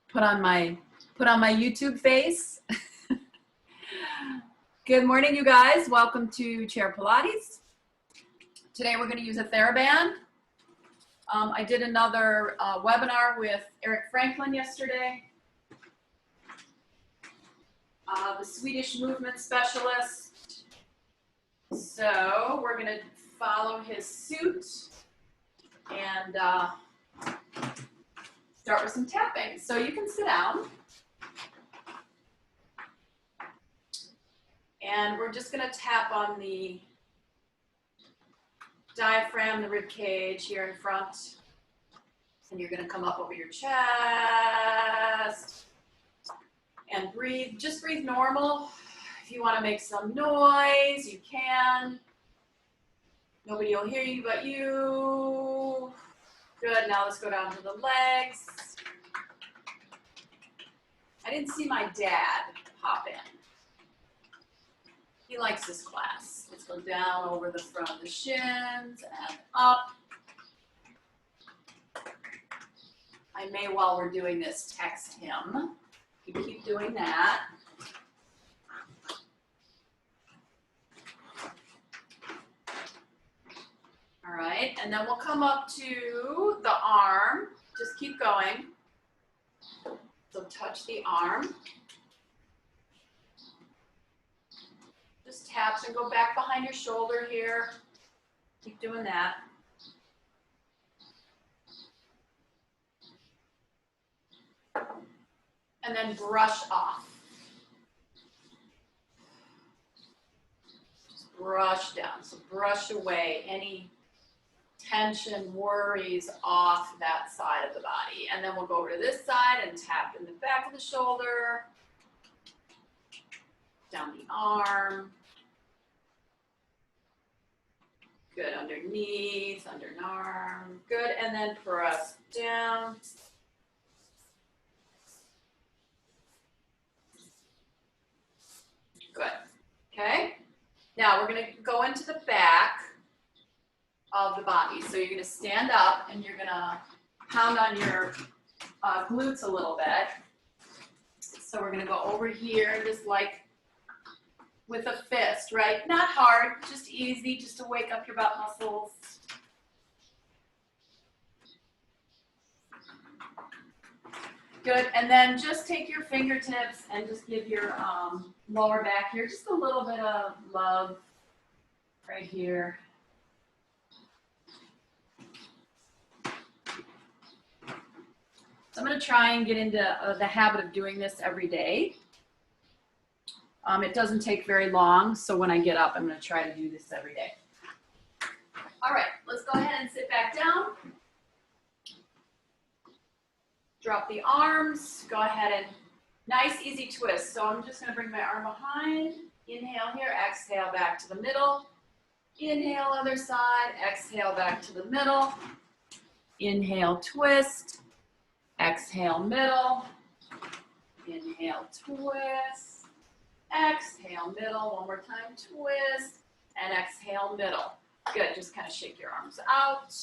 put on my YouTube face. Good morning, you guys. Welcome to Chair Pilates. Today we're going to use a TheraBand. I did another webinar with Eric Franklin yesterday, the Swedish movement specialist. So we're going to follow his suit and start with some tapping. So you can sit down. And we're just going to tap on the diaphragm, the rib cage here in front. And you're going to come up over your chest and breathe. Just breathe normal. If you want to make some noise, you can. Nobody will hear you but you. Good. Now let's go down to the legs. I didn't see my dad pop in. He likes this class. Let's go down over the front of the shins and up. I may, while we're doing this, text him. You keep doing that. All right, and then we'll come up to the arm. Just keep going. So touch the arm. Just taps and go back behind your shoulder here. Keep doing that. And then brush off. Just brush down. So brush away any tension, worries off that side of the body. And then we'll go over to this side and tap in the back of the shoulder, down the arm. Good, underneath, under an arm. Good, and then press down. Good, okay. Now we're gonna go into the back of the body. So you're gonna stand up and you're gonna pound on your glutes a little bit. So we're gonna go over here, just like with a fist, right? Not hard, just easy, just to wake up your butt muscles. Good, and then just take your fingertips and just give your lower back here just a little bit of love right here. So I'm gonna try and get into the habit of doing this every day. It doesn't take very long, so when I get up, I'm going to try to do this every day. All right, let's go ahead and sit back down. Drop the arms. Go ahead and nice, easy twist. So I'm just going to bring my arm behind. Inhale here, exhale back to the middle. Inhale, other side, exhale back to the middle. Inhale, twist. Exhale, middle. Inhale, twist. Exhale, middle, one more time, twist, and exhale, middle. Good, just kind of shake your arms out.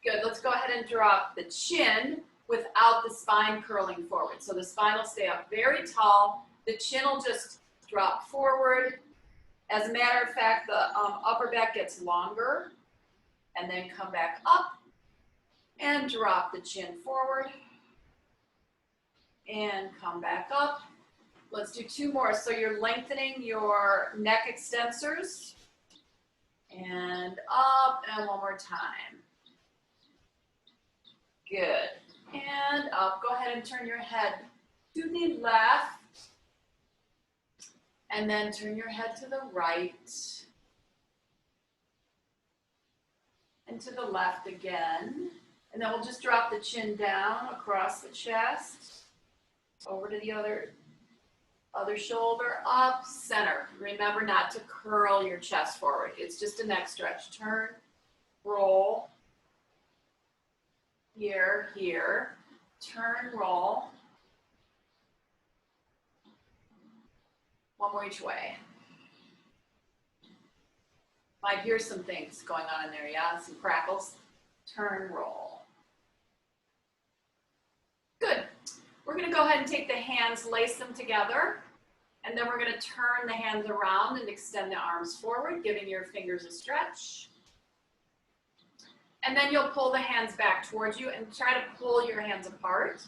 Good, let's go ahead and drop the chin without the spine curling forward. So the spine will stay up very tall. The chin will just drop forward. As a matter of fact, the upper back gets longer, and then come back up and drop the chin forward, and come back up. Let's do two more. So you're lengthening your neck extensors. And up, and one more time. Good. And up. Go ahead and turn your head to the left. And then turn your head to the right. And to the left again. And then we'll just drop the chin down across the chest. Over to the other shoulder, up, center. Remember not to curl your chest forward. It's just a neck stretch. Turn, roll. Here, here. Turn, roll. One more each way. Might hear some things going on in there, yeah? Some crackles. Turn, roll. Good. We're gonna go ahead and take the hands, lace them together, and then we're gonna turn the hands around and extend the arms forward, giving your fingers a stretch. And then you'll pull the hands back towards you and try to pull your hands apart,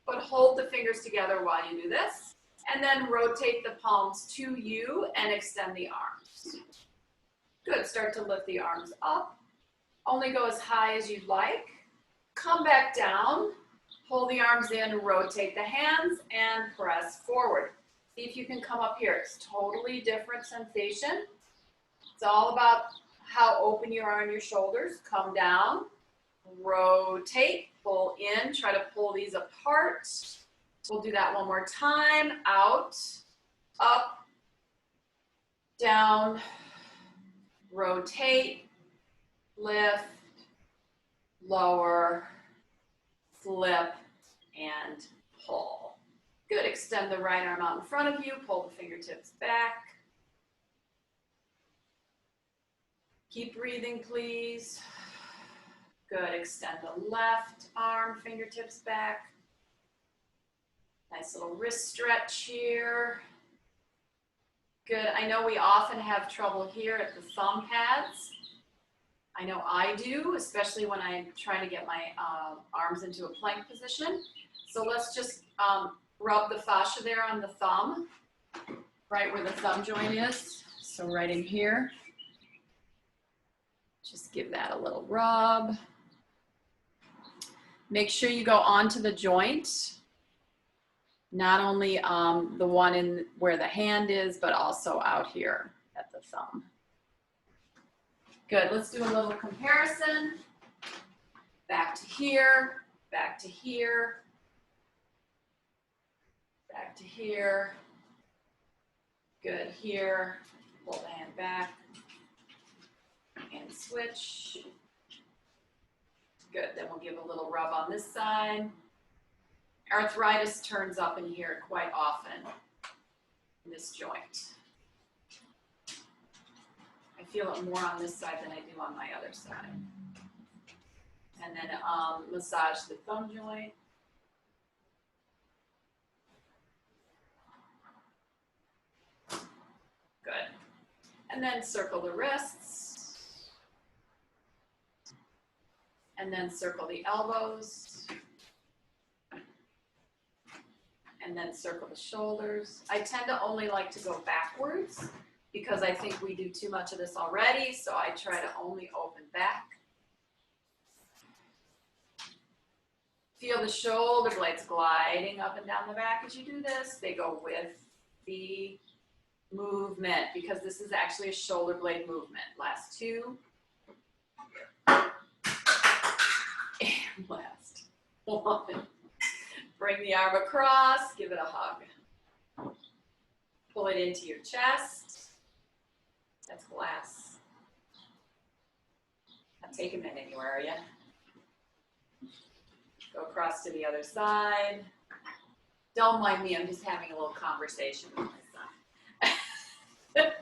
but hold the fingers together while you do this. And then rotate the palms to you and extend the arms. Good, start to lift the arms up. Only go as high as you'd like. Come back down, pull the arms in, rotate the hands, and press forward. See if you can come up here. It's totally different sensation. It's all about how open you are on your shoulders. Come down, rotate, pull in, try to pull these apart. We'll do that one more time. Out, up, down, rotate, lift, lower, flip, and pull. Good, extend the right arm out in front of you, pull the fingertips back. Keep breathing, please. Good, extend the left arm, fingertips back. Nice little wrist stretch here. Good, I know we often have trouble here at the thumb pads. I know I do, especially when I'm trying to get my arms into a plank position. So let's just rub the fascia there on the thumb, right where the thumb joint is. So right in here. Just give that a little rub. Make sure you go onto the joint, not only the one in where the hand is, but also out here at the thumb. Good, let's do a little comparison. Back to here, back to here, back to here. Good, here, pull the hand back and switch. Good, then we'll give a little rub on this side. Arthritis turns up in here quite often in this joint. I feel it more on this side than I do on my other side. And then massage the thumb joint. Good. And then circle the wrists. And then circle the elbows. And then circle the shoulders. I tend to only like to go backwards because I think we do too much of this already, so I try to only open back. Feel the shoulder blades gliding up and down the back as you do this. They go with the movement because this is actually a shoulder blade movement. Last two. And last one. Bring the arm across, give it a hug. Pull it into your chest. That's glass. Not taking that anywhere, are you? Go across to the other side. Don't mind me, I'm just having a little conversation with my son.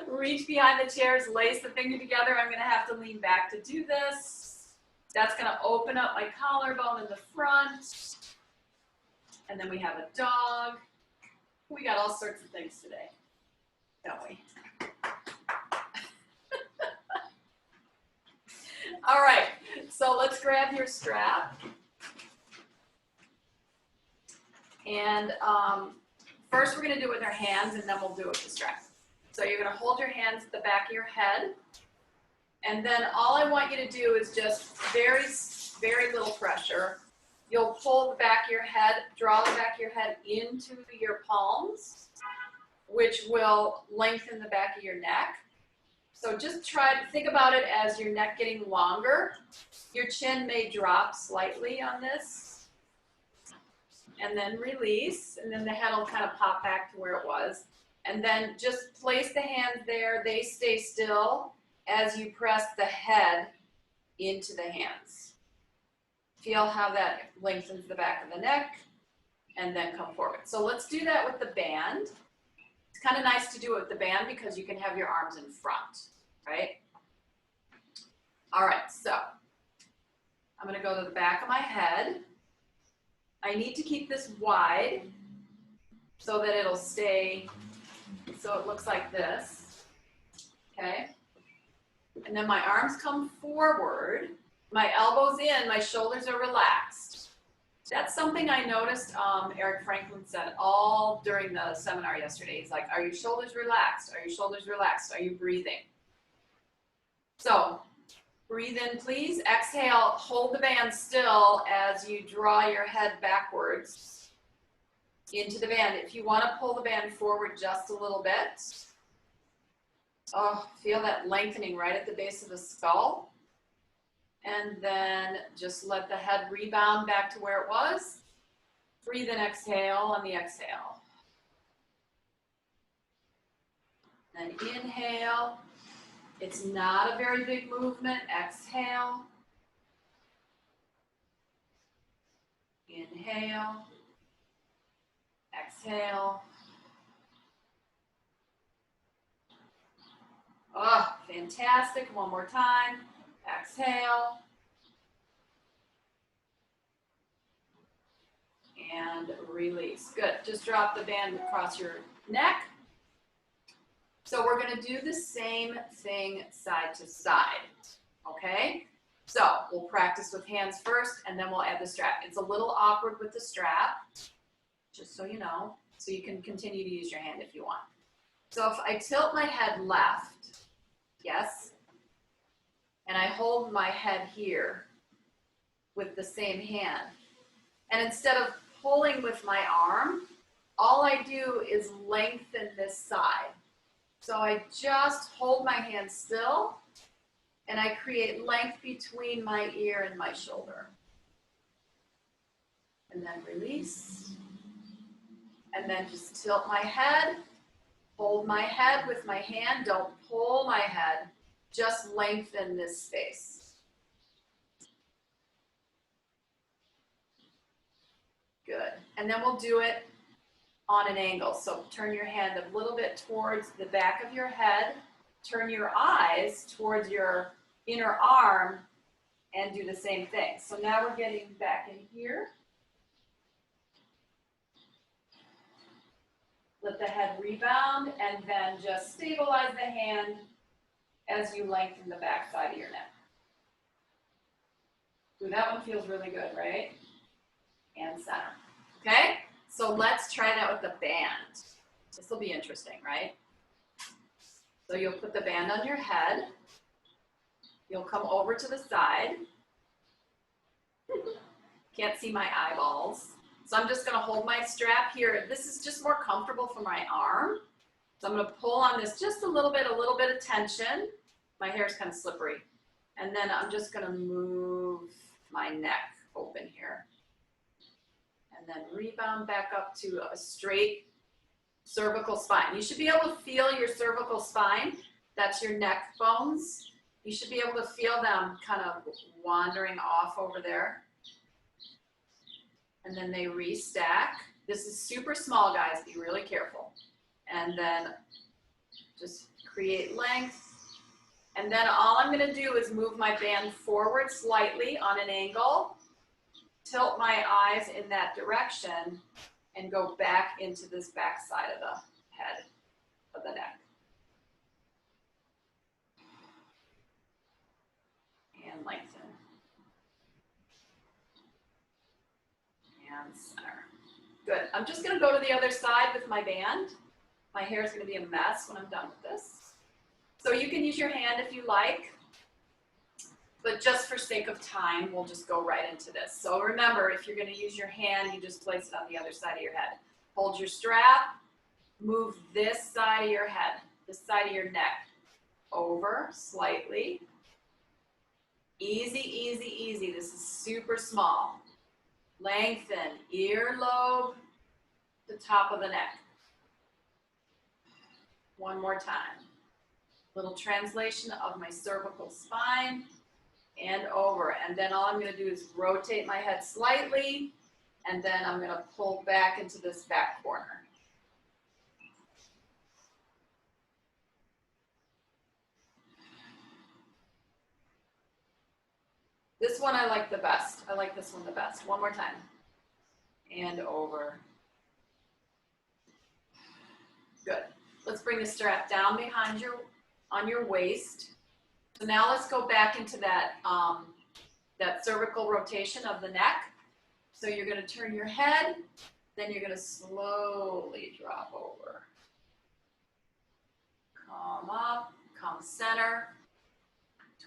Reach behind the chairs, lace the finger together. I'm gonna have to lean back to do this. That's gonna open up my collarbone in the front. And then we have a dog. We got all sorts of things today, don't we? All right, so let's grab your strap. And first we're gonna do it with our hands and then we'll do it with the strap. So you're gonna hold your hands at the back of your head. And then all I want you to do is just very, very little pressure. You'll pull the back of your head, draw the back of your head into your palms, which will lengthen the back of your neck. So just try to think about it as your neck getting longer. Your chin may drop slightly on this. And then release, and then the head will kind of pop back to where it was. And then just place the hands there. They stay still as you press the head into the hands. Feel how that lengthens the back of the neck, and then come forward. So let's do that with the band. It's kind of nice to do it with the band because you can have your arms in front, right? All right, so I'm gonna go to the back of my head. I need to keep this wide so that it'll stay, so it looks like this, okay? And then my arms come forward, my elbows in, my shoulders are relaxed. That's something I noticed Eric Franklin said all during the seminar yesterday. He's like, are your shoulders relaxed? Are your shoulders relaxed? Are you breathing? So breathe in, please. Exhale, hold the band still as you draw your head backwards into the band. If you want to pull the band forward just a little bit, oh, feel that lengthening right at the base of the skull. And then just let the head rebound back to where it was. Breathe in, exhale on the exhale. Then inhale. It's not a very big movement. Exhale. Inhale. Exhale. Oh, fantastic. One more time. Exhale. And release. Good. Just drop the band across your neck. So we're going to do the same thing side to side. Okay? So we'll practice with hands first, and then we'll add the strap. It's a little awkward with the strap, just so you know, so you can continue to use your hand if you want. So if I tilt my head left, yes, and I hold my head here with the same hand, and instead of pulling with my arm, all I do is lengthen this side. So I just hold my hand still, and I create length between my ear and my shoulder. And then release. And then just tilt my head, hold my head with my hand, don't pull my head, just lengthen this space. Good. And then we'll do it on an angle. So turn your hand a little bit towards the back of your head, turn your eyes towards your inner arm, and do the same thing. So now we're getting back in here. Let the head rebound, and then just stabilize the hand as you lengthen the back side of your neck. Ooh, that one feels really good, right? And center. Okay? So let's try that with the band. This will be interesting, right? So you'll put the band on your head. You'll come over to the side. Can't see my eyeballs. So I'm just gonna hold my strap here. This is just more comfortable for my arm. So I'm gonna pull on this just a little bit of tension. My hair is kind of slippery. And then I'm just gonna move my neck open here. And then rebound back up to a straight cervical spine. You should be able to feel your cervical spine. That's your neck bones. You should be able to feel them kind of wandering off over there. And then they restack. This is super small, guys. Be really careful. And then just create length. And then all I'm going to do is move my band forward slightly on an angle, tilt my eyes in that direction, and go back into this back side of the head of the neck. And lengthen. And center. Good. I'm just going to go to the other side with my band. My hair is going to be a mess when I'm done with this. So you can use your hand if you like, but just for sake of time, we'll just go right into this. So remember, if you're going to use your hand, you just place it on the other side of your head. Hold your strap, move this side of your head, this side of your neck, over slightly. Easy, easy, easy. This is super small. Lengthen earlobe, the top of the neck. One more time. Little translation of my cervical spine and over. And then all I'm going to do is rotate my head slightly, and then I'm going to pull back into this back corner. This one I like the best. I like this one the best. One more time. and over. Good. Let's bring the strap down behind on your waist. So now let's go back into that, that cervical rotation of the neck. So you're going to turn your head, then you're going to slowly drop over. Come up, come center,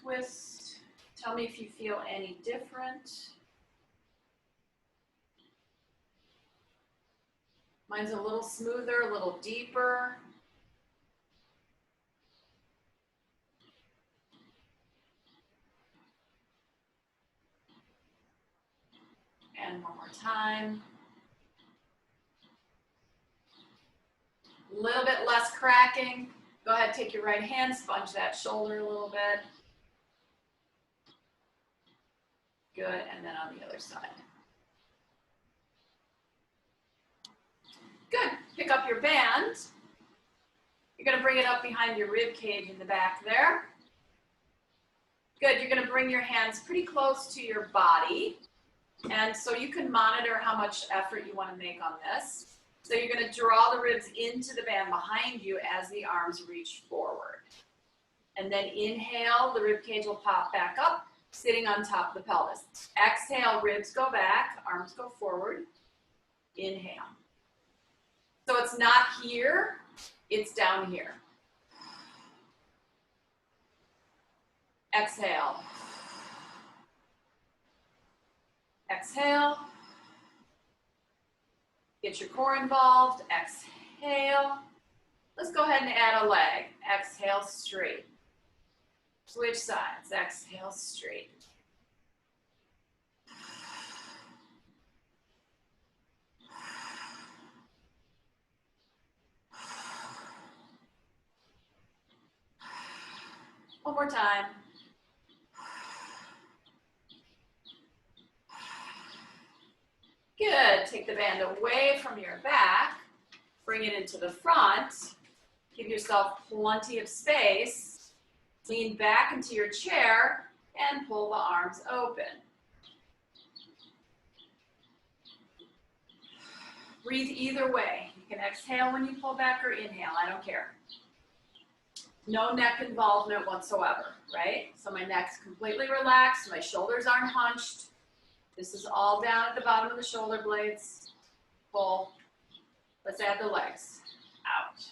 twist. Tell me if you feel any different. Mine's a little smoother, a little deeper. And one more time. A little bit less cracking. Go ahead, take your right hand, sponge that shoulder a little bit. Good, and then on the other side. Good, pick up your band. You're gonna bring it up behind your rib cage in the back there. Good, you're gonna bring your hands pretty close to your body. And so you can monitor how much effort you wanna make on this. So you're gonna draw the ribs into the band behind you as the arms reach forward. And then inhale, the rib cage will pop back up, sitting on top of the pelvis. Exhale, ribs go back, arms go forward. Inhale. So it's not here, it's down here. Exhale. Exhale. Get your core involved. Exhale. Let's go ahead and add a leg. Exhale, straight. Switch sides. Exhale, straight. One more time. Good. Take the band away from your back. Bring it into the front. Give yourself plenty of space. Lean back into your chair and pull the arms open. Breathe either way. You can exhale when you pull back or inhale. I don't care. No neck involvement whatsoever, right? So my neck's completely relaxed. My shoulders aren't hunched. This is all down at the bottom of the shoulder blades. Pull. Let's add the legs. Out.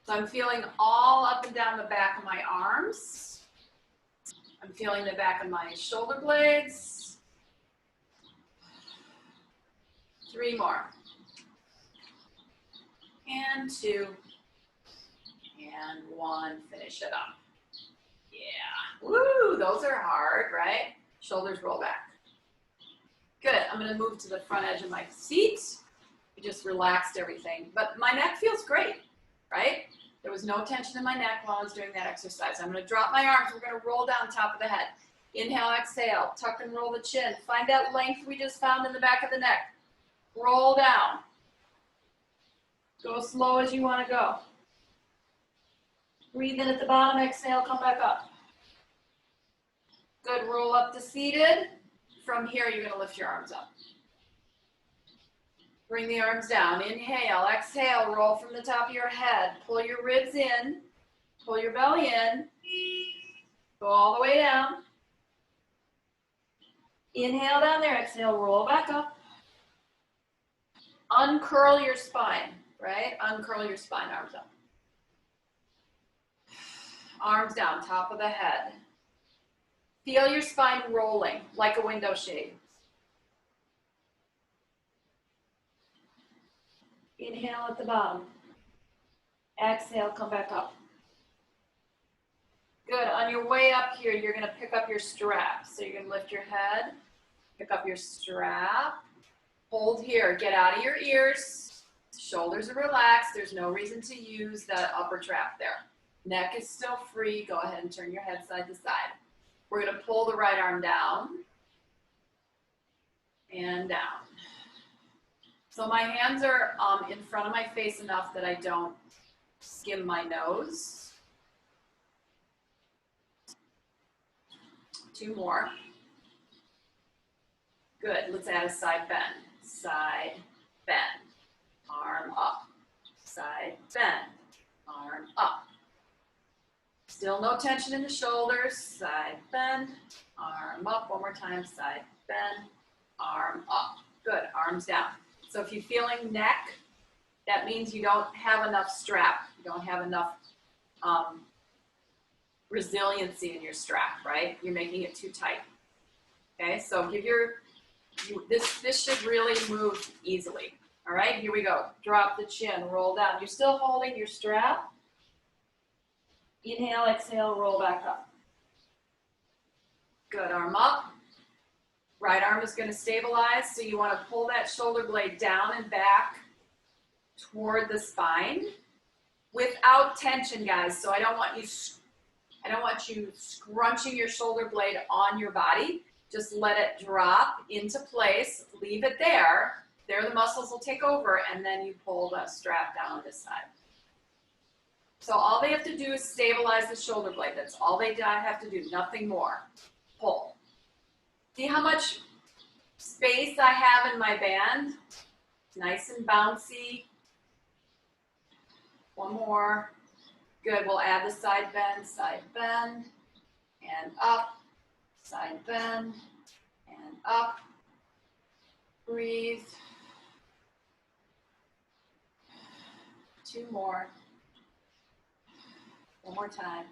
So I'm feeling all up and down the back of my arms. I'm feeling the back of my shoulder blades. 3 more. And 2. And 1. Finish it up. Yeah. Woo! Those are hard, right? Shoulders roll back. Good. I'm going to move to the front edge of my seat. I just relaxed everything. But my neck feels great, right? There was no tension in my neck while I was doing that exercise. I'm going to drop my arms. We're going to roll down top of the head. Inhale, exhale. Tuck and roll the chin. Find that length we just found in the back of the neck. Roll down. Go slow as you want to go. Breathe in at the bottom. Exhale, come back up. Good. Roll up to seated. From here, you're going to lift your arms up. Bring the arms down. Inhale, exhale, roll from the top of your head. Pull your ribs in. Pull your belly in. Go all the way down. Inhale down there. Exhale, roll back up. Uncurl your spine, right? Uncurl your spine, arms up. Arms down, top of the head. Feel your spine rolling like a window shade. Inhale at the bottom. Exhale, come back up. Good. On your way up here, you're going to pick up your strap. So you're going to lift your head, pick up your strap, hold here. Get out of your ears. Shoulders are relaxed. There's no reason to use the upper trap there. Neck is still free. Go ahead and turn your head side to side. We're going to pull the right arm down and down. So my hands are in front of my face enough that I don't skim my nose. 2 more. Good. Good, let's add a side bend. Side bend, arm up. Side bend, arm up. Still no tension in the shoulders. Side bend, arm up. One more time, side bend, arm up. Good, arms down. So if you're feeling neck, that means you don't have enough strap. You don't have enough resiliency in your strap, right? You're making it too tight. Okay, so give this should really move easily. All right, here we go. Drop the chin, roll down. You're still holding your strap. Inhale, exhale, roll back up. Good, arm up. Right arm is going to stabilize, so you want to pull that shoulder blade down and back toward the spine without tension, guys. So I don't want you scrunching your shoulder blade on your body. Just let it drop into place. Leave it there. There the muscles will take over, and then you pull the strap down on this side. So all they have to do is stabilize the shoulder blade. That's all they have to do, nothing more. Pull. See how much space I have in my band? It's nice and bouncy. One more. Good, we'll add the side bend, and up, side bend, and up. Breathe. 2 more. One more time.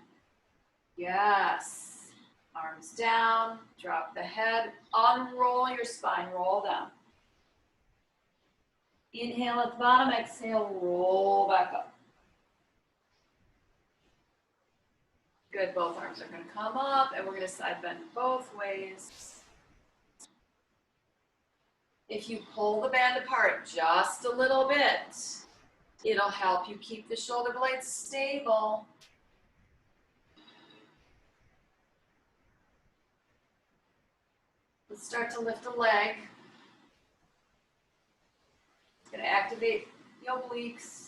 Yes. Arms down, drop the head, unroll your spine, roll down. Inhale at the bottom, exhale, roll back up. Good, both arms are going to come up, and we're going to side bend both ways. If you pull the band apart just a little bit, it'll help you keep the shoulder blades stable. Let's start to lift the leg. It's going to activate the obliques.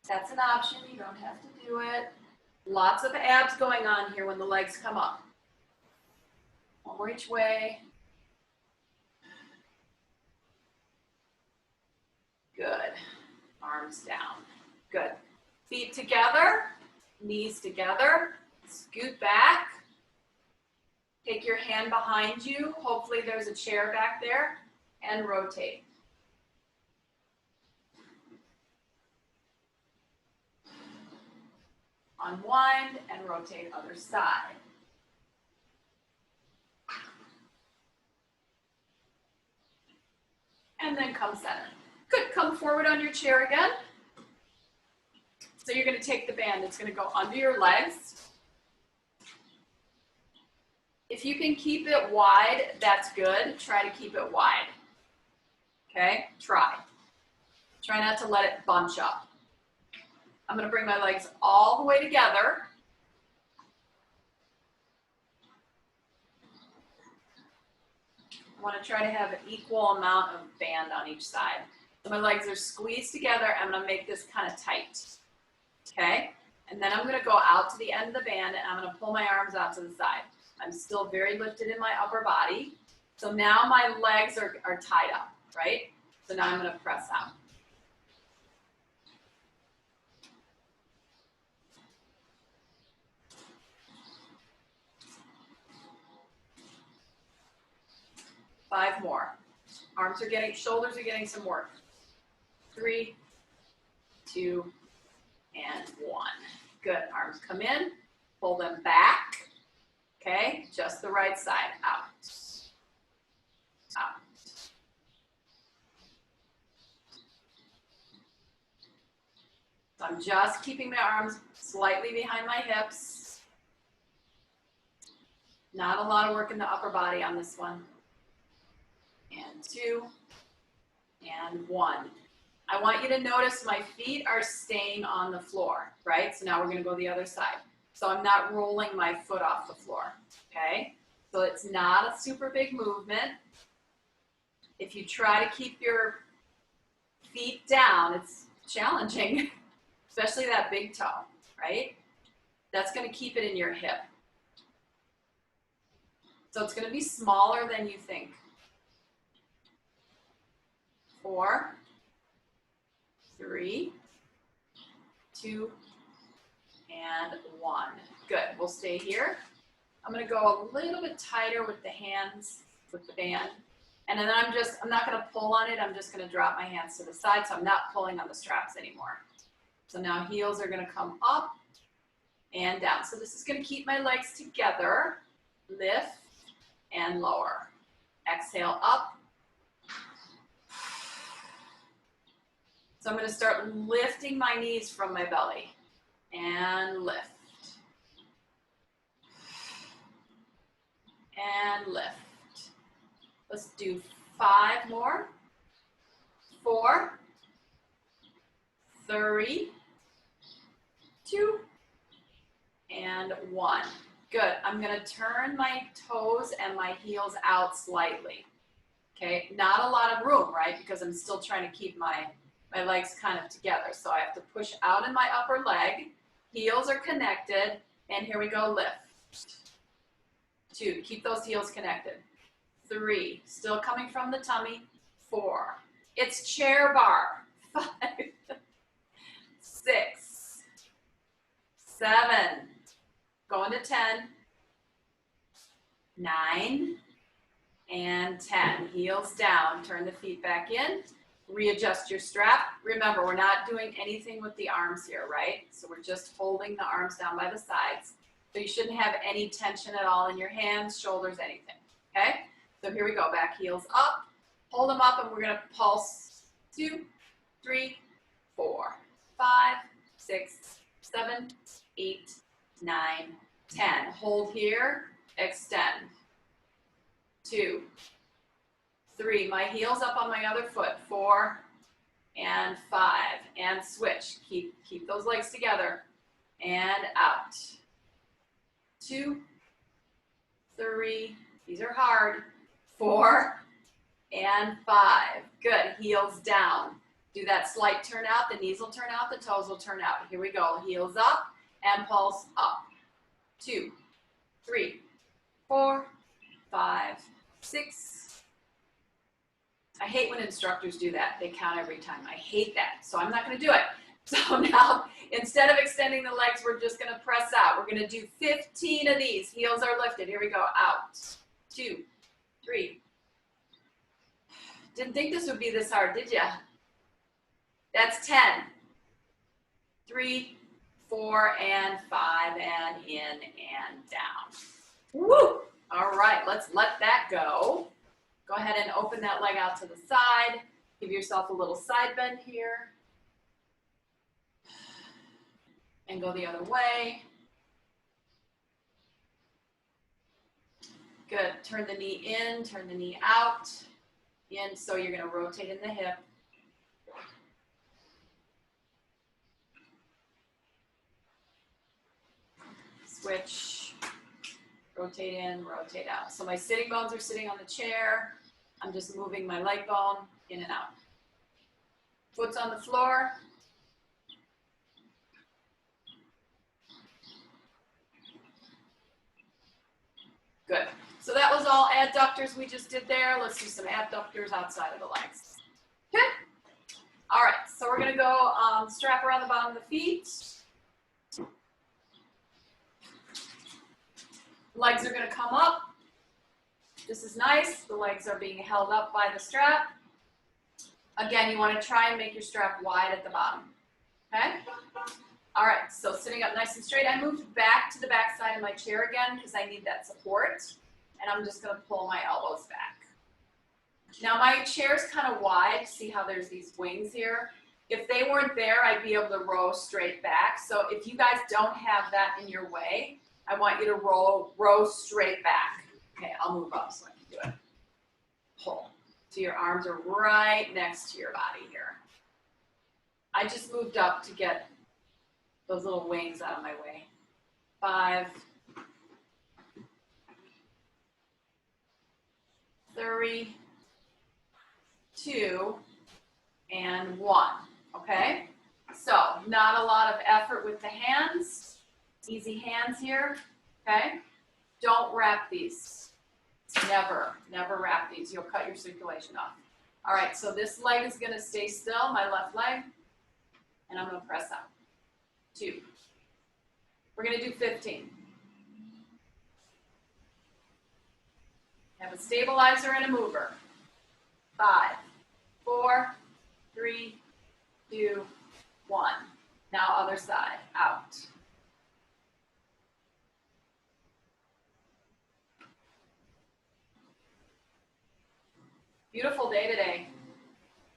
That's an option, you don't have to do it. Lots of abs going on here when the legs come up. One more each way. Good. Arms down. Good. Feet together, knees together. Scoot back. Take your hand behind you. Hopefully there's a chair back there. And rotate. Unwind and rotate other side. And then come center. Good, come forward on your chair again. So you're going to take the band, it's going to go under your legs. If you can keep it wide, that's good. Try to keep it wide. Okay, try. Try not to let it bunch up. I'm going to bring my legs all the way together. I want to try to have an equal amount of band on each side. So my legs are squeezed together. I'm going to make this kind of tight. Okay? And then I'm going to go out to the end of the band, and I'm going to pull my arms out to the side. I'm still very lifted in my upper body. So now my legs are tied up, right? So now I'm going to press out. Five more. Shoulders are getting some work. 3, 2, and 1. Good, arms come in, pull them back. Okay, just the right side, out. Out. So I'm just keeping my arms slightly behind my hips. Not a lot of work in the upper body on this one. And 2, and 1. I want you to notice my feet are staying on the floor, right? So now we're going to go the other side. So I'm not rolling my foot off the floor, okay? So it's not a super big movement. If you try to keep your feet down, it's challenging, especially that big toe, right? That's going to keep it in your hip. So it's going to be smaller than you think. 4, 3, 2, and 1. Good. We'll stay here. I'm going to go a little bit tighter with the hands, with the band. And then I'm not going to pull on it. I'm just going to drop my hands to the side, so I'm not pulling on the straps anymore. So now heels are going to come up and down. So this is going to keep my legs together. Lift and lower. Exhale up. So I'm going to start lifting my knees from my belly. And lift. And lift. Let's do 5 more. 4, 3, 2, and 1. Good. I'm going to turn my toes and my heels out slightly. Okay, not a lot of room, right? Because I'm still trying to keep my legs kind of together. So I have to push out in my upper leg. Heels are connected. And here we go, lift. 2, keep those heels connected. 3, still coming from the tummy. 4, it's chair bar. 5, 6, 7, going to 10, 9, and 10. Heels down, turn the feet back in, readjust your strap. Remember, we're not doing anything with the arms here, right? So we're just holding the arms down by the sides. So you shouldn't have any tension at all in your hands, shoulders, anything, okay? So here we go, back heels up, hold them up, and we're gonna pulse 2, 3, 4, 5, 6, 7, 8, 9, 10. Hold here, extend. 2, 3, my heels up on my other foot. 4 and 5, and switch. Keep those legs together, and out. 2, 3, these are hard. 4 and 5. Good. Heels down. Do that slight turn out. The knees will turn out. The toes will turn out. Here we go. Heels up and pulse up. 2, 3, 4, 5, 6. I hate when instructors do that. They count every time. I hate that. So I'm not going to do it. So now, instead of extending the legs, we're just going to press out. We're going to do 15 of these. Heels are lifted. Here we go. Out. 2, 3. Didn't think this would be this hard, did ya? That's 10. 3, 4, and 5, and in and down. Woo! All right, let's let that go. Go ahead and open that leg out to the side. Give yourself a little side bend here. And go the other way. Good. Turn the knee in, turn the knee out. In, so you're going to rotate in the hip. Switch. Rotate in, rotate out. So my sitting bones are sitting on the chair. I'm just moving my leg bone in and out. Foot's on the floor. Good. So that was all adductors we just did there. Let's do some abductors outside of the legs. Okay. All right. So we're going to go strap around the bottom of the feet. Legs are going to come up. This is nice. The legs are being held up by the strap. Again, you want to try and make your strap wide at the bottom. Okay? All right, so sitting up nice and straight. I moved back to the back side of my chair again because I need that support. And I'm just going to pull my elbows back. Now my chair's kind of wide. See how there's these wings here? If they weren't there, I'd be able to row straight back. So if you guys don't have that in your way, I want you to row straight back. Okay, I'll move up so I can do it. Pull. So your arms are right next to your body here. I just moved up to get those little wings out of my way. 5, 3, 2, and 1. Okay? So, not a lot of effort with the hands. Easy hands here. Okay? Don't wrap these. Never, never wrap these. You'll cut your circulation off. All right, so this leg is gonna stay still, my left leg, and I'm gonna press out. 2. We're gonna do 15. Have a stabilizer and a mover. 5, 4, 3, 2, 1. Now other side, out. Beautiful day today.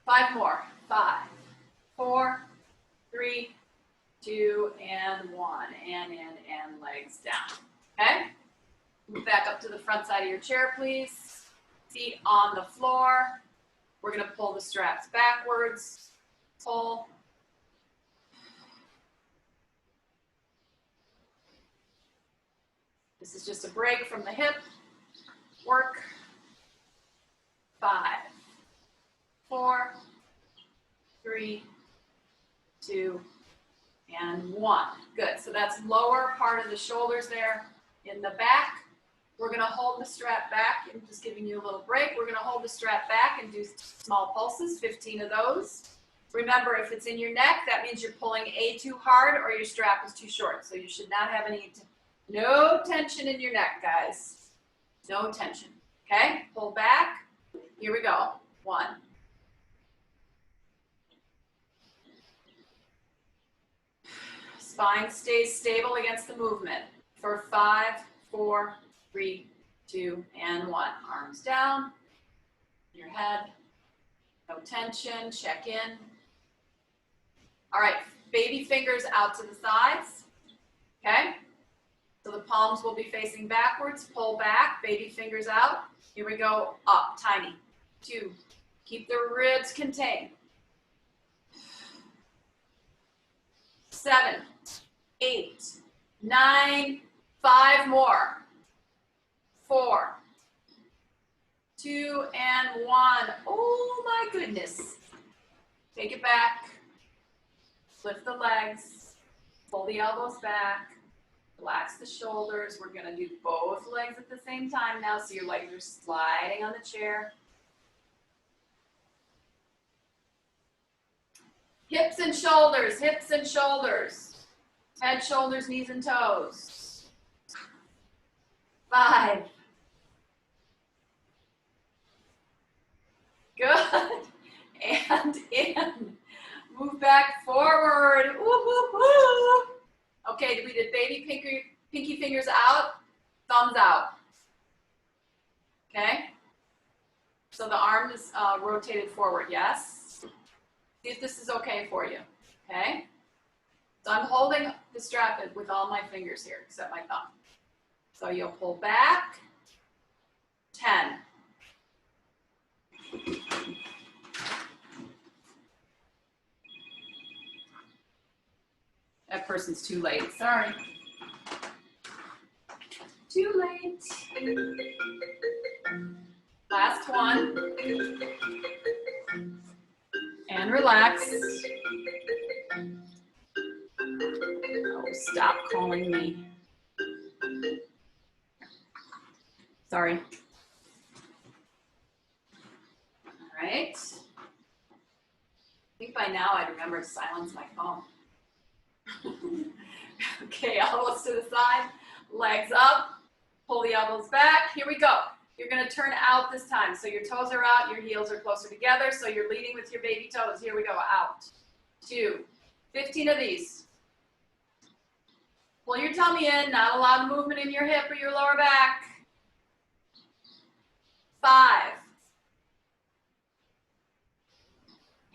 5 more. 5, 4, 3, 2, and 1. And in, and legs down. Okay? Move back up to the front side of your chair, please. Feet on the floor. We're going to pull the straps backwards. Pull. This is just a break from the hip. Work. 5, 4, 3, 2, and 1. Good. So that's lower part of the shoulders there in the back. We're going to hold the strap back. I'm just giving you a little break. We're going to hold the strap back and do small pulses, 15 of those. Remember, if it's in your neck, that means you're pulling A too hard or your strap is too short. So you should not have no tension in your neck, guys. No tension. Okay? Pull back. Here we go. 1. Spine stays stable against the movement for 5, 4, 3, 2, and 1. Arms down, your head, no tension, check in. All right, baby fingers out to the sides, okay? So the palms will be facing backwards, pull back, baby fingers out. Here we go, up, tiny. 2, keep the ribs contained. 7, 8, 9, 5 more. 4, 2, and 1. Oh my goodness. Take it back. Lift the legs. Pull the elbows back. Relax the shoulders. We're going to do both legs at the same time now, so your legs are sliding on the chair. Hips and shoulders, hips and shoulders. Head, shoulders, knees, and toes. 5. Good. And in. Move back forward. Woo, woo, woo. Okay, we did baby pinky fingers out, thumbs out. Okay? So the arm is rotated forward, yes? See if this is okay for you, okay? So I'm holding the strap with all my fingers here, except my thumb. So you'll pull back, 10. That person's too late, sorry. Too late. Last one. And relax. Oh, stop calling me. Sorry. All right. I think by now I'd remember to silence my phone. Okay, elbows to the side, legs up, pull the elbows back. Here we go. You're going to turn out this time. So your toes are out, your heels are closer together. So you're leading with your baby toes. Here we go, out. 2, 15 of these. Pull your tummy in, not a lot of movement in your hip or your lower back. 5.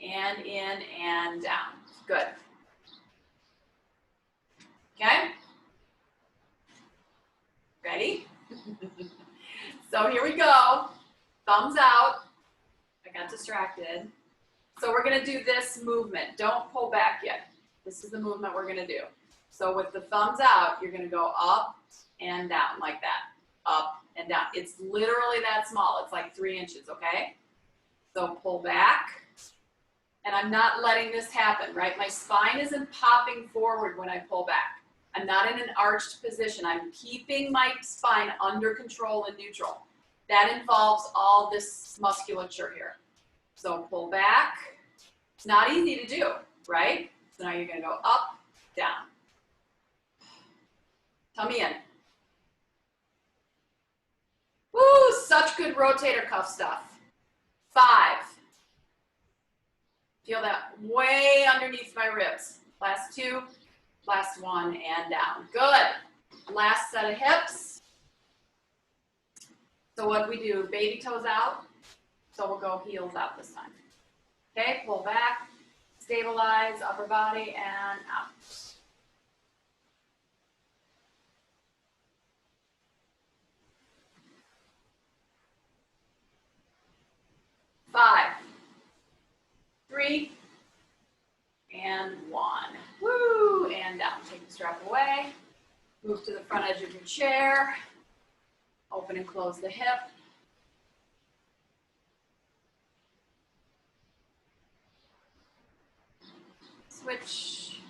And in and down. Good. Okay? Ready? So here we go. Thumbs out. I got distracted. So we're going to do this movement. Don't pull back yet. This is the movement we're going to do. So with the thumbs out, you're going to go up and down like that. Up and down. It's literally that small. It's like 3 inches, okay? So pull back. And I'm not letting this happen, right? My spine isn't popping forward when I pull back. I'm not in an arched position. I'm keeping my spine under control and neutral. That involves all this musculature here. So pull back. It's not easy to do, right? So now you're gonna go up, down. Tummy in. Woo, such good rotator cuff stuff. 5. Feel that way underneath my ribs. Last 2, last 1, and down. Good. Last set of hips. So what do we do? Baby toes out. So we'll go heels out this time. Okay, pull back, stabilize, upper body, and out. 5, 3, and 1. Woo, and down. Take the strap away. Move to the front edge of your chair. Open and close the hip. Switch.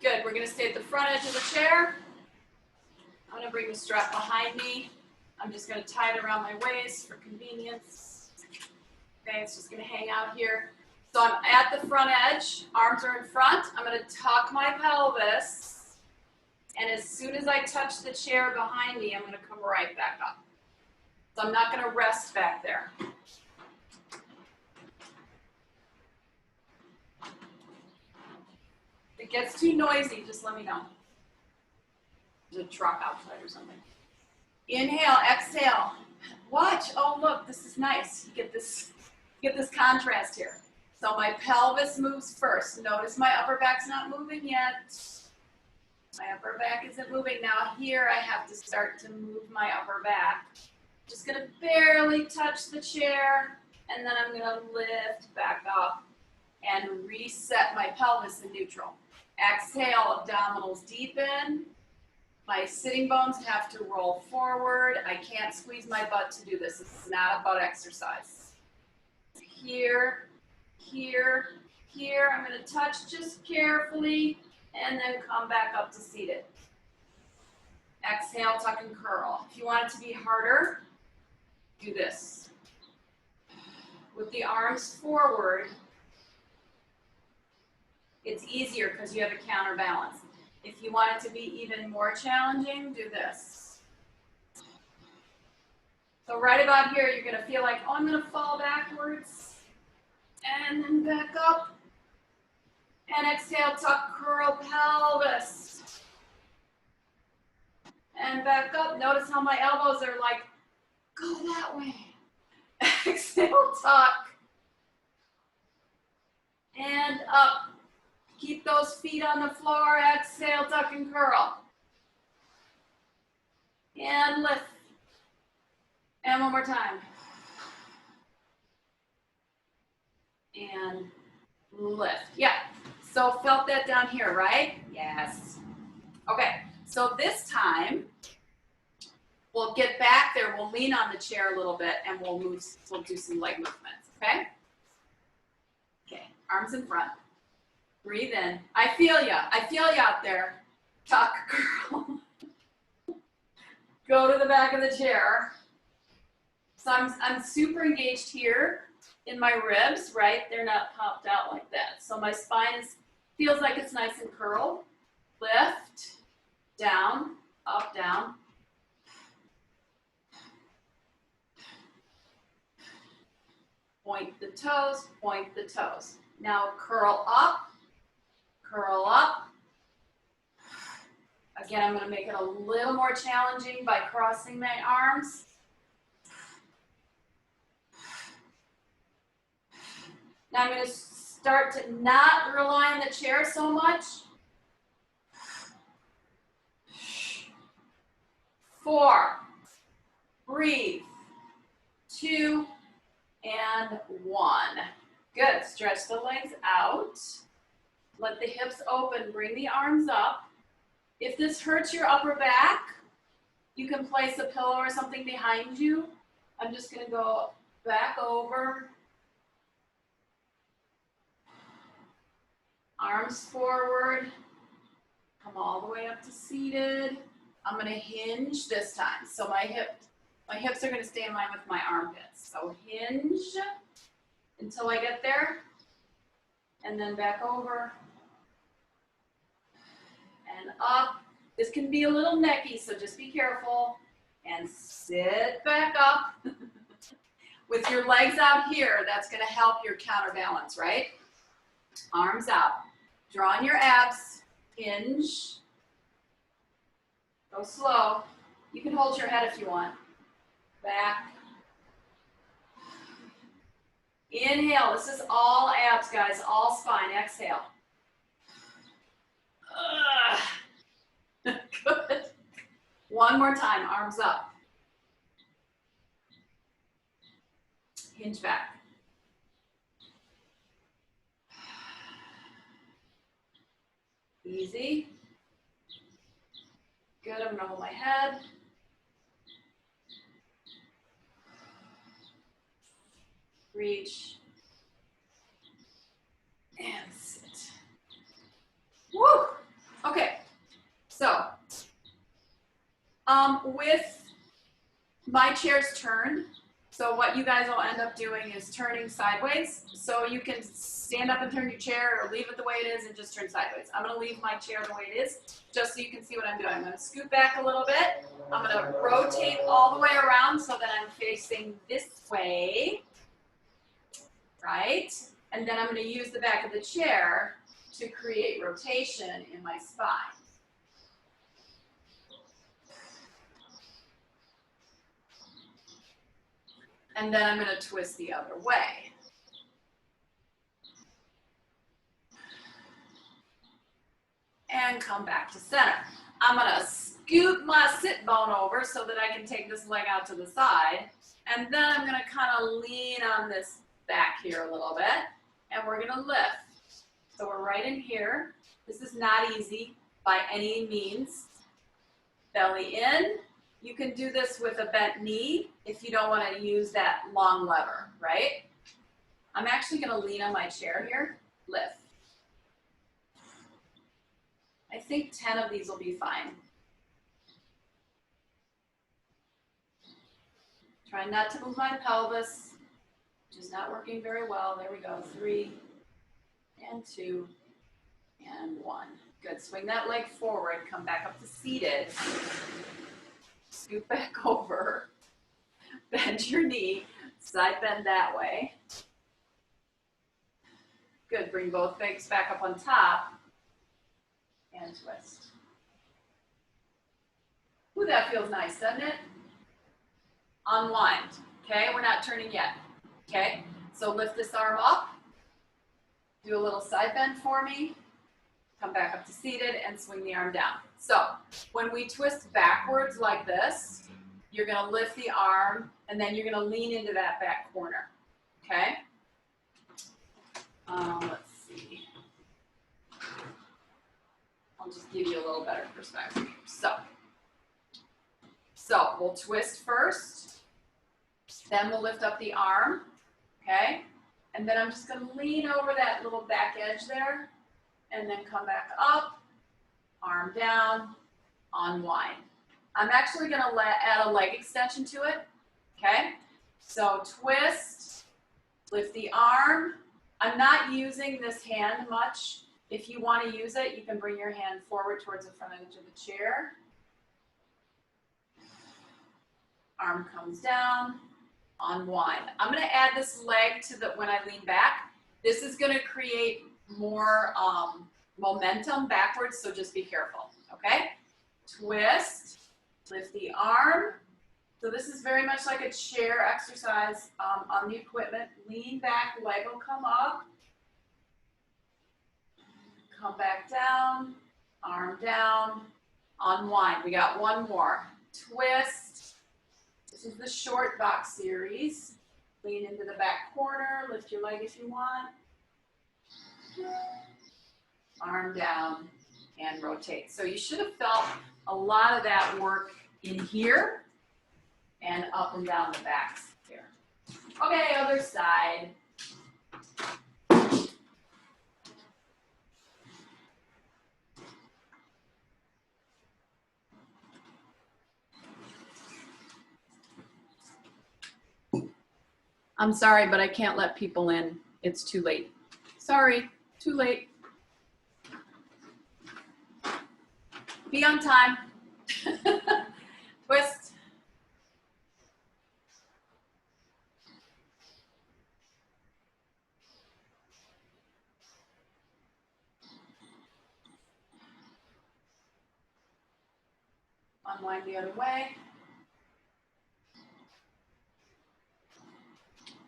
Good, we're gonna stay at the front edge of the chair. I'm gonna bring the strap behind me. I'm just gonna tie it around my waist for convenience. Okay, it's just gonna hang out here. So I'm at the front edge, arms are in front. I'm gonna tuck my pelvis. And as soon as I touch the chair behind me, I'm gonna come right back up. So I'm not gonna rest back there. If it gets too noisy, just let me know. There's a truck outside or something. Inhale, exhale. Watch, oh look, this is nice. You get this contrast here. So my pelvis moves first. Notice my upper back's not moving yet. My upper back isn't moving. Now here I have to start to move my upper back. Just gonna barely touch the chair, and then I'm gonna lift back up and reset my pelvis in neutral. Exhale, abdominals deepen. My sitting bones have to roll forward. I can't squeeze my butt to do this. This is not a butt exercise. Here, here, here. I'm gonna touch just carefully and then come back up to seated. Exhale, tuck and curl. If you want it to be harder, do this. With the arms forward, it's easier because you have a counterbalance. If you want it to be even more challenging, do this. So right about here, you're gonna feel like, oh, I'm gonna fall backwards, and then back up, and exhale, tuck, curl, pelvis, and back up. Notice how my elbows are like, go that way. Exhale, tuck, and up. Keep those feet on the floor. Exhale, tuck and curl. And lift. And one more time. And lift. Yeah. So felt that down here, right? Yes. Okay. So this time, we'll get back there. We'll lean on the chair a little bit, and we'll move. We'll do some leg movements. Okay. Okay. Arms in front. Breathe in. I feel ya. I feel ya out there. Tuck, curl. Go to the back of the chair. So I'm super engaged here in my ribs, right? They're not popped out like that. So my spine feels like it's nice and curled. Lift, down, up, down. Point the toes, point the toes. Now curl up. Curl up. Again, I'm going to make it a little more challenging by crossing my arms. Now I'm going to start to not rely on the chair so much. 4, breathe, 2, and 1. Good, stretch the legs out. Let the hips open, bring the arms up. If this hurts your upper back, you can place a pillow or something behind you. I'm just gonna go back over. Arms forward. Come all the way up to seated. I'm gonna hinge this time. So my hips are gonna stay in line with my armpits. So hinge until I get there. And then back over. And up. This can be a little necky, so just be careful. And sit back up. With your legs out here, that's gonna help your counterbalance, right? Arms out. Draw in your abs. Hinge. Go slow. You can hold your head if you want. Back. Inhale. This is all abs, guys. All spine. Exhale. Good. One more time. Arms up. Hinge back. Easy. Good. I'm going to hold my head. Reach. And sit. Woo! Okay. So, with my chairs turned, so what you guys will end up doing is turning sideways. So you can stand up and turn your chair or leave it the way it is and just turn sideways. I'm gonna leave my chair the way it is, just so you can see what I'm doing. I'm gonna scoot back a little bit. I'm gonna rotate all the way around so that I'm facing this way, right? And then I'm gonna use the back of the chair to create rotation in my spine. And then I'm going to twist the other way. And come back to center. I'm going to scoot my sit bone over so that I can take this leg out to the side. And then I'm going to kind of lean on this back here a little bit. And we're going to lift. So we're right in here. This is not easy by any means. Belly in. You can do this with a bent knee if you don't want to use that long lever, right? I'm actually going to lean on my chair here. Lift. I think 10 of these will be fine. Try not to move my pelvis, which is not working very well. There we go. 3 and 2 and 1. Good. Swing that leg forward. Come back up to seated. Scoot back over, bend your knee, side bend that way. Good, bring both legs back up on top and twist. Ooh, that feels nice, doesn't it? Unwind, okay? We're not turning yet, okay? So lift this arm up, do a little side bend for me, come back up to seated and swing the arm down. So when we twist backwards like this, you're going to lift the arm and then you're going to lean into that back corner. Okay? Let's see. I'll just give you a little better perspective. So we'll twist first, then we'll lift up the arm. Okay? And then I'm just going to lean over that little back edge there and then come back up. Arm down, unwind. I'm actually going to add a leg extension to it, okay? So twist, lift the arm. I'm not using this hand much. If you want to use it, you can bring your hand forward towards the front edge of the chair. Arm comes down, unwind. I'm going to add this leg to when I lean back. This is going to create more momentum backwards, so just be careful, okay? Twist, lift the arm. So this is very much like a chair exercise on the equipment. Lean back, leg will come up. Come back down, arm down, unwind. We got one more. Twist. This is the short box series. Lean into the back corner, lift your leg if you want. Arm down and rotate. So you should have felt a lot of that work in here and up and down the backs here. Okay, other side. I'm sorry, but I can't let people in. It's too late. Sorry, too late. Be on time. Twist. Unwind the other way.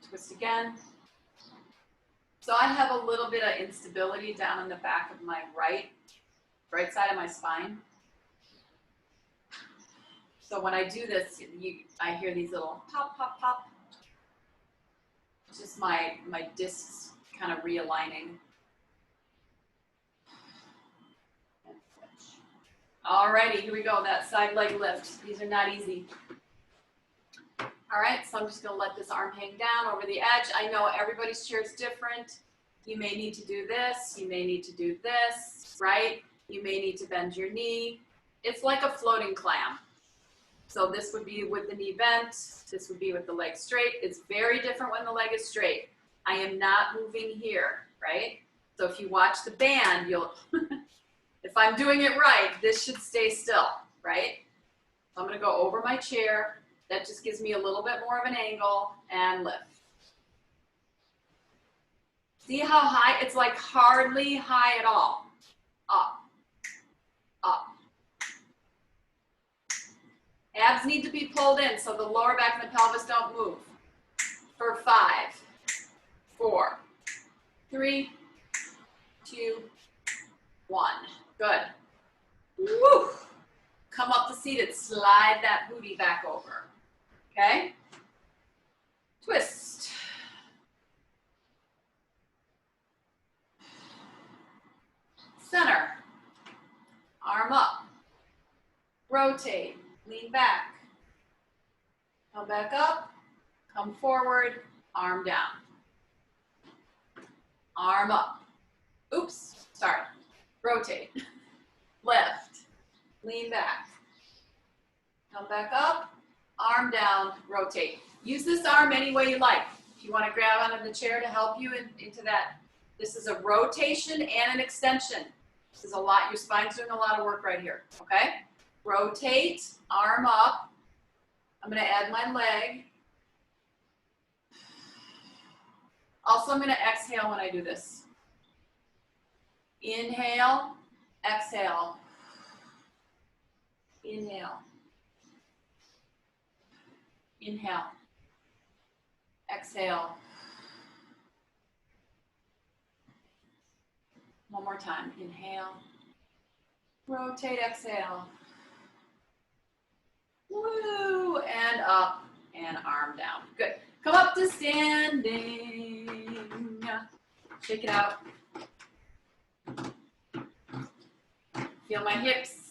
Twist again. So I have a little bit of instability down in the back of my right side of my spine. So when I do this, I hear these little pop, pop, pop. It's just my discs kind of realigning. Alrighty, here we go, that side leg lift. These are not easy. All right, so I'm just gonna let this arm hang down over the edge. I know everybody's chair is different. You may need to do this, you may need to do this, right? You may need to bend your knee. It's like a floating clam. So this would be with the knee bent, this would be with the leg straight. It's very different when the leg is straight. I am not moving here, right? So if you watch the band, you'll, if I'm doing it right, this should stay still, right? So I'm gonna go over my chair. That just gives me a little bit more of an angle and lift. See how high? It's like hardly high at all. Up, up. Abs need to be pulled in so the lower back and the pelvis don't move. For 5, 4, 3, 2, 1. Good. Woo! Come up to seated, slide that booty back over. Okay? Twist. Center. Arm up. Rotate. Lean back. Come back up. Come forward. Arm down. Arm up. Oops. Sorry. Rotate. Lift. Lean back. Come back up. Arm down. Rotate. Use this arm any way you like. If you want to grab onto the chair to help you into that. This is a rotation and an extension. This is a lot. Your spine's doing a lot of work right here. Okay? Rotate. Arm up. I'm going to add my leg. Also, I'm going to exhale when I do this. Inhale. Exhale. Inhale. Inhale. Exhale. One more time. Inhale. Rotate, exhale. Woo! And up and arm down. Good. Come up to standing. Shake it out. Feel my hips.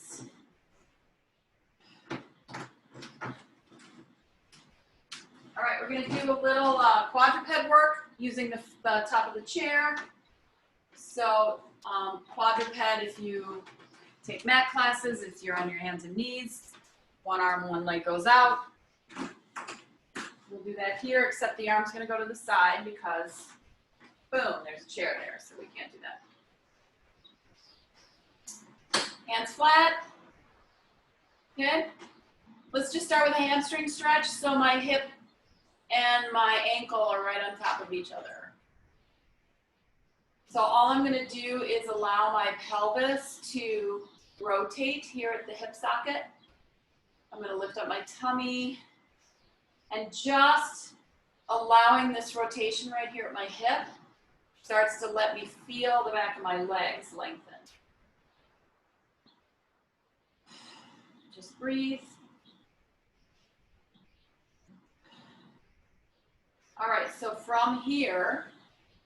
All right, we're going to do a little quadruped work using the top of the chair. So quadruped, if you take mat classes, it's you're on your hands and knees. One arm, one leg goes out. We'll do that here, except the arm's going to go to the side because, boom, there's a chair there, so we can't do that. Hands flat. Good. Let's just start with a hamstring stretch. So my hip and my ankle are right on top of each other. So all I'm going to do is allow my pelvis to rotate here at the hip socket. I'm going to lift up my tummy and just allowing this rotation right here at my hip starts to let me feel the back of my legs lengthen. Just breathe. All right, so from here,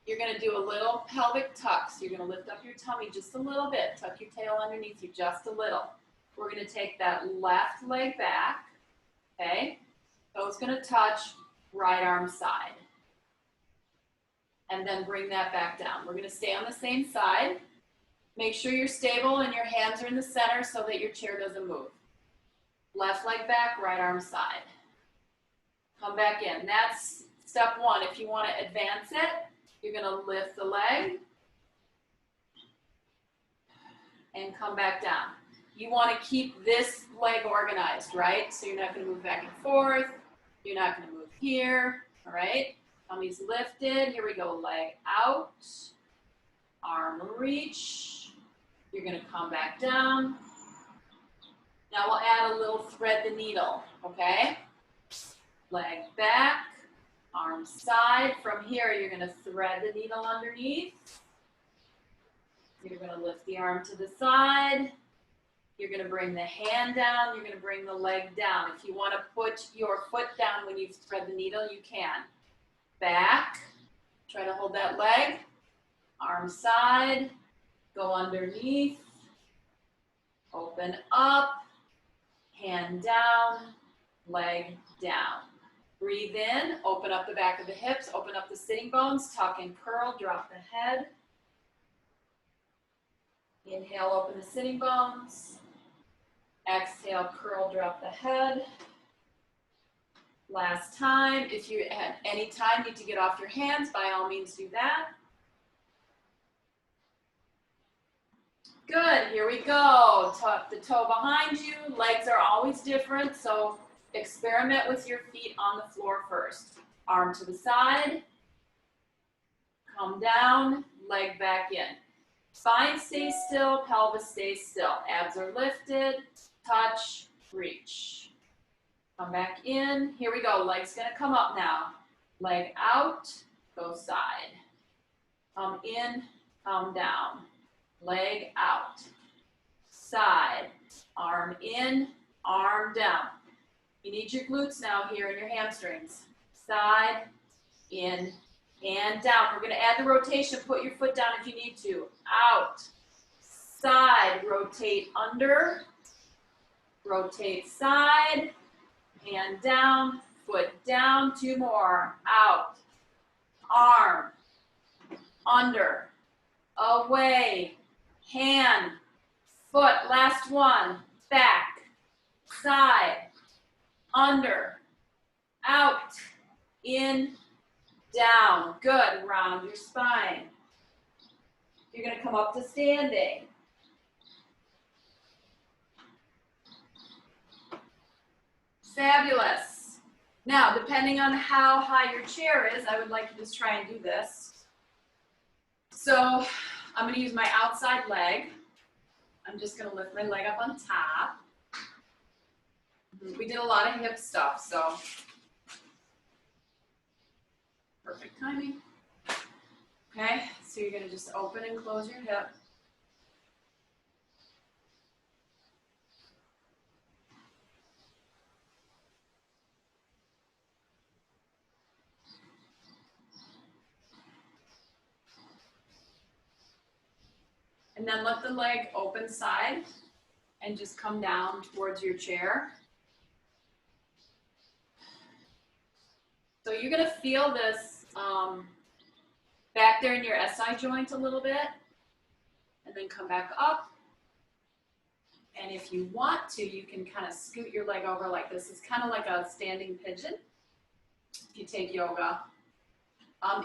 you're going to do a little pelvic tuck. So you're going to lift up your tummy just a little bit. Tuck your tail underneath you just a little. We're going to take that left leg back, okay? So it's going to touch right arm side. And then bring that back down. We're going to stay on the same side. Make sure you're stable and your hands are in the center so that your chair doesn't move. Left leg back, right arm side. Come back in. That's Step one, if you want to advance it, you're going to lift the leg and come back down. You want to keep this leg organized, right? So you're not going to move back and forth. You're not going to move here, all right? Tummy's lifted. Here we go. Leg out. Arm reach. You're going to come back down. Now we'll add a little thread the needle, okay? Leg back. Arm side. From here, you're going to thread the needle underneath. You're going to lift the arm to the side. You're going to bring the hand down. You're going to bring the leg down. If you want to put your foot down when you thread the needle, you can. Back. Try to hold that leg. Arm side. Go underneath. Open up. Hand down. Leg down. Breathe in. Open up the back of the hips. Open up the sitting bones. Tuck and curl. Drop the head. Inhale, open the sitting bones. Exhale, curl, drop the head. Last time. If you at any time need to get off your hands, by all means do that. Good, here we go. Tuck the toe behind you. Legs are always different, so experiment with your feet on the floor first. Arm to the side. Come down, leg back in. Spine stays still, pelvis stays still. Abs are lifted, touch, reach. Come back in. Here we go. Leg's gonna come up now. Leg out, go side. Come in, come down. Leg out. Side. Arm in, arm down. You need your glutes now here and your hamstrings. Side, in, and down. We're going to add the rotation. Put your foot down if you need to. Out. Side. Rotate under. Rotate side. Hand down. Foot down. Two more. Out. Arm. Under. Away. Hand. Foot. Last one. Back. Side. Under. Out. In. Down. Good. Round your spine. You're going to come up to standing. Fabulous. Now, depending on how high your chair is, I would like you to just try and do this. So, I'm going to use my outside leg. I'm just going to lift my leg up on top. We did a lot of hip stuff, so perfect timing. Okay, so you're going to just open and close your hip. And then let the leg open side and just come down towards your chair. So you're going to feel this back there in your SI joint a little bit, and then come back up. And if you want to, you can kind of scoot your leg over like this. It's kind of like a standing pigeon if you take yoga.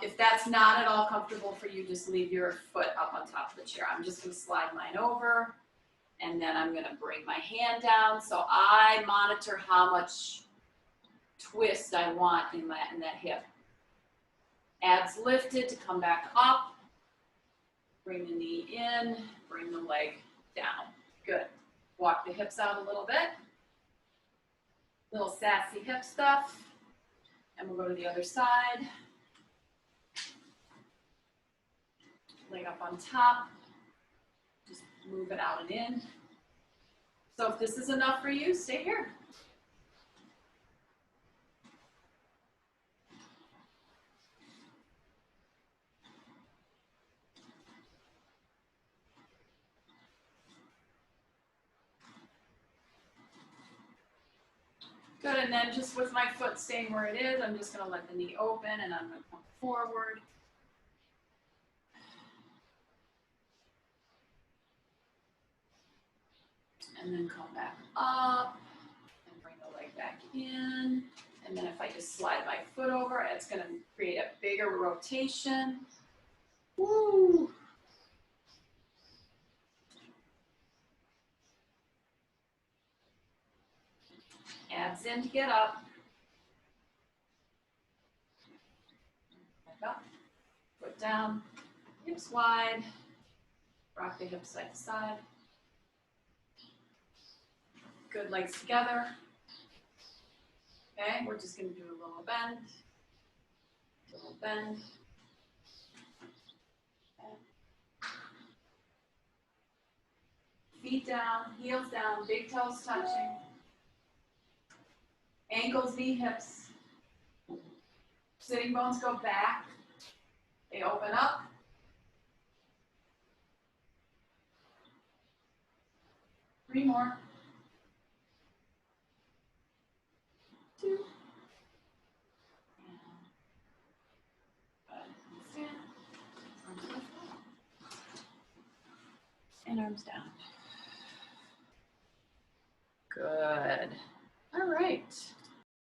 If that's not at all comfortable for you, just leave your foot up on top of the chair. I'm just going to slide mine over, and then I'm going to bring my hand down. So I monitor how much twist I want in that hip. Abs lifted to come back up. Bring the knee in, bring the leg down. Good. Walk the hips out a little bit. Little sassy hip stuff. And we'll go to the other side. Leg up on top. Just move it out and in. So if this is enough for you, stay here. Good, and then just with my foot staying where it is, I'm just going to let the knee open and I'm going to come forward. And then come back up and bring the leg back in. And then if I just slide my foot over, it's gonna create a bigger rotation. Woo! Abs in to get up. Back up. Foot down. Hips wide. Rock the hips side to side. Good, legs together. Okay, we're just going to do a little bend. A little bend. Okay. Feet down, heels down, big toes touching. Ankles, knee, hips. Sitting bones go back. They open up. Three more. 2. Stand. Arms to the floor. And arms down. Good. All right.